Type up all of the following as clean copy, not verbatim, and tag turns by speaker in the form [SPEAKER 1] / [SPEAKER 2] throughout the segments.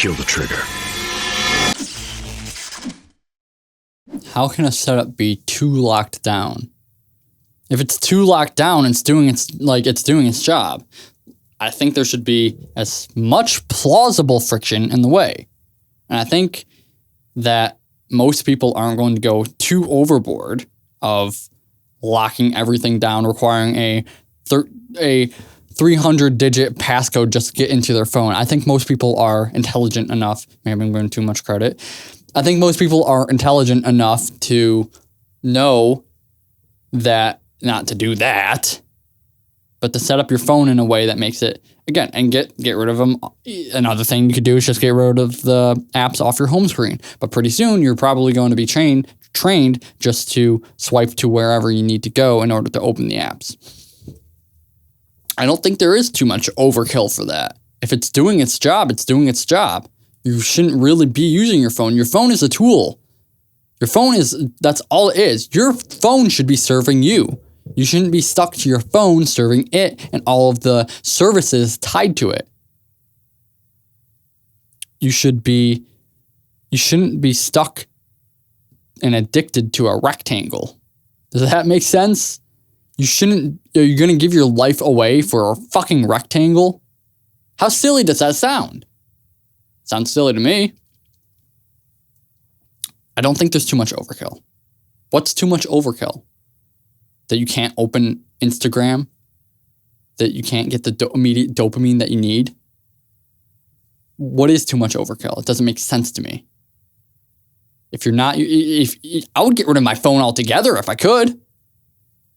[SPEAKER 1] Kill the trigger.
[SPEAKER 2] How can a setup be too locked down? If it's too locked down, it's doing its job. I think there should be as much plausible friction in the way. And I think that most people aren't going to go too overboard of locking everything down, requiring a 300-digit passcode just to get into their phone. I think most people are intelligent enough. Maybe I'm giving too much credit. I think most people are intelligent enough to know that not to do that, but to set up your phone in a way that makes it, again, and get rid of them. Another thing you could do is just get rid of the apps off your home screen. But pretty soon, you're probably going to be trained just to swipe to wherever you need to go in order to open the apps. I don't think there is too much overkill for that. If it's doing its job, it's doing its job. You shouldn't really be using your phone. Your phone is a tool. That's all it is. Your phone should be serving you. You shouldn't be stuck to your phone serving it and all of the services tied to it. You shouldn't be stuck and addicted to a rectangle. Does that make sense? You're going to give your life away for a fucking rectangle? How silly does that sound? Sounds silly to me. I don't think there's too much overkill. What's too much overkill? That you can't open Instagram? That you can't get the immediate dopamine that you need? What is too much overkill? It doesn't make sense to me. I would get rid of my phone altogether if I could.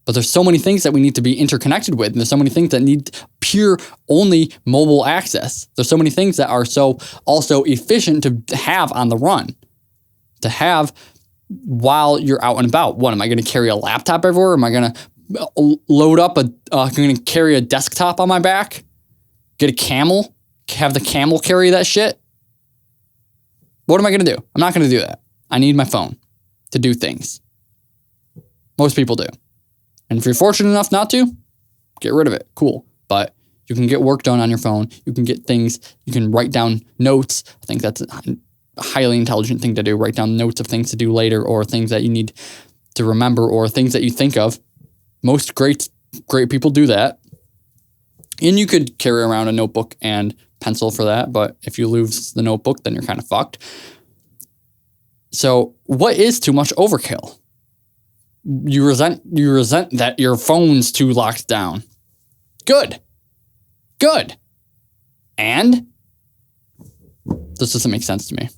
[SPEAKER 2] But there's so many things that we need to be interconnected with. And there's so many things that need pure only mobile access. There's so many things that are so also efficient to have on the run. To have while you're out and about. What, am I going to carry a laptop everywhere? Am I going to load up going to carry a desktop on my back? Get a camel? Have the camel carry that shit? What am I going to do? I'm not going to do that. I need my phone to do things. Most people do. And if you're fortunate enough not to, get rid of it. Cool. But you can get work done on your phone. You can get things. You can write down notes. I think that's a highly intelligent thing to do. Write down notes of things to do later or things that you need to remember or things that you think of. Most great people do that. And you could carry around a notebook and pencil for that. But if you lose the notebook, then you're kind of fucked. So what is too much overkill? You resent that your phone's too locked down. Good. And this doesn't make sense to me.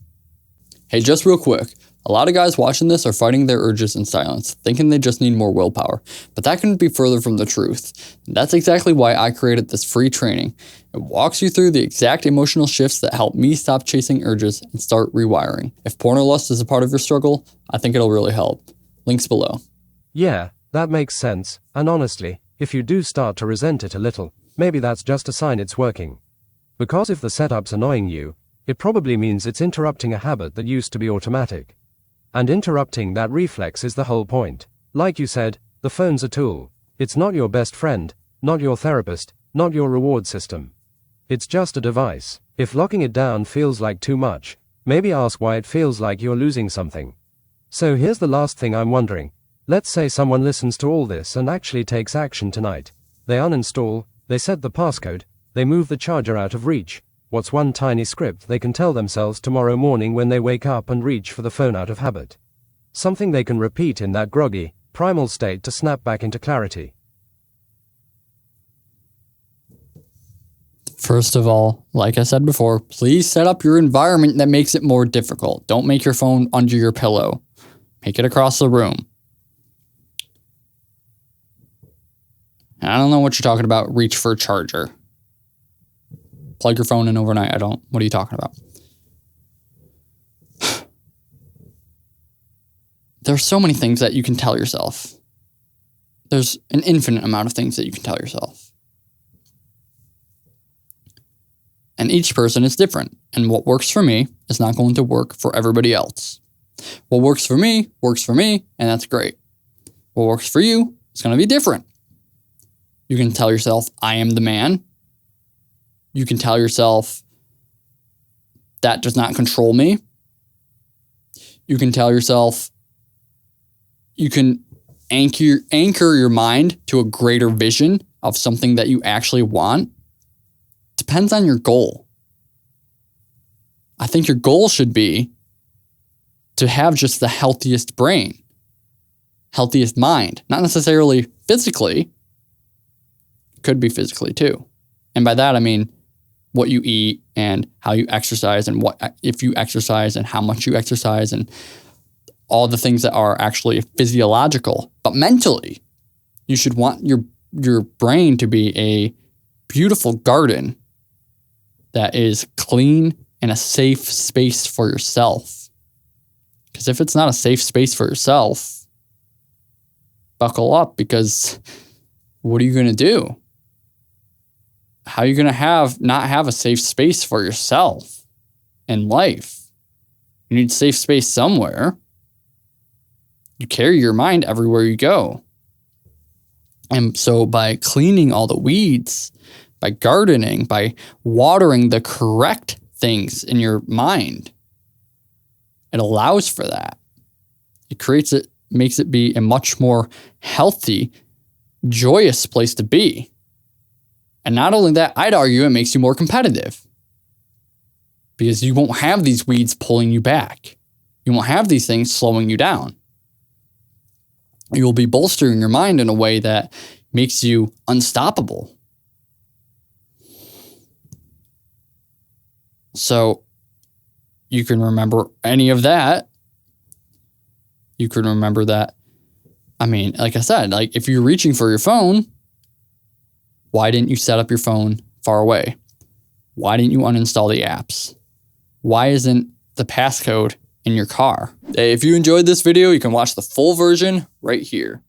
[SPEAKER 2] Hey, just real quick. A lot of guys watching this are fighting their urges in silence, thinking they just need more willpower. But that couldn't be further from the truth. And that's exactly why I created this free training. It walks you through the exact emotional shifts that help me stop chasing urges and start rewiring. If porno lust is a part of your struggle, I think it'll really help. Links below.
[SPEAKER 3] Yeah, that makes sense, and honestly, if you do start to resent it a little, maybe that's just a sign it's working. Because if the setup's annoying you, it probably means it's interrupting a habit that used to be automatic. And interrupting that reflex is the whole point. Like you said, the phone's a tool. It's not your best friend, not your therapist, not your reward system. It's just a device. If locking it down feels like too much, maybe ask why it feels like you're losing something. So here's the last thing I'm wondering. Let's say someone listens to all this and actually takes action tonight. They uninstall, they set the passcode, they move the charger out of reach. What's one tiny script they can tell themselves tomorrow morning when they wake up and reach for the phone out of habit? Something they can repeat in that groggy, primal state to snap back into clarity.
[SPEAKER 2] First of all, like I said before, please set up your environment that makes it more difficult. Don't make your phone under your pillow. Make it across the room. I don't know what you're talking about. Reach for a charger. Plug your phone in overnight. What are you talking about? There's so many things that you can tell yourself. There's an infinite amount of things that you can tell yourself. And each person is different. And what works for me is not going to work for everybody else. What works for me, and that's great. What works for you is going to be different. You can tell yourself, I am the man. You can tell yourself, that does not control me. You can tell yourself, you can anchor your mind to a greater vision of something that you actually want. Depends on your goal. I think your goal should be to have just the healthiest brain, healthiest mind, not necessarily physically. Could be physically too. And by that, I mean what you eat and how you exercise and what if you exercise and how much you exercise and all the things that are actually physiological. But mentally, you should want your brain to be a beautiful garden that is clean and a safe space for yourself. Because if it's not a safe space for yourself, buckle up, because what are you going to do? How are you going to not have a safe space for yourself in life? You need safe space somewhere. You carry your mind everywhere you go. And so by cleaning all the weeds, by gardening, by watering the correct things in your mind, it allows for that. It creates it, makes it be a much more healthy, joyous place to be. And not only that, I'd argue it makes you more competitive, because you won't have these weeds pulling you back. You won't have these things slowing you down. You will be bolstering your mind in a way that makes you unstoppable. So you can remember any of that. You can remember that. I mean, like I said, like if you're reaching for your phone, why didn't you set up your phone far away? Why didn't you uninstall the apps? Why isn't the passcode in your car? If you enjoyed this video, you can watch the full version right here.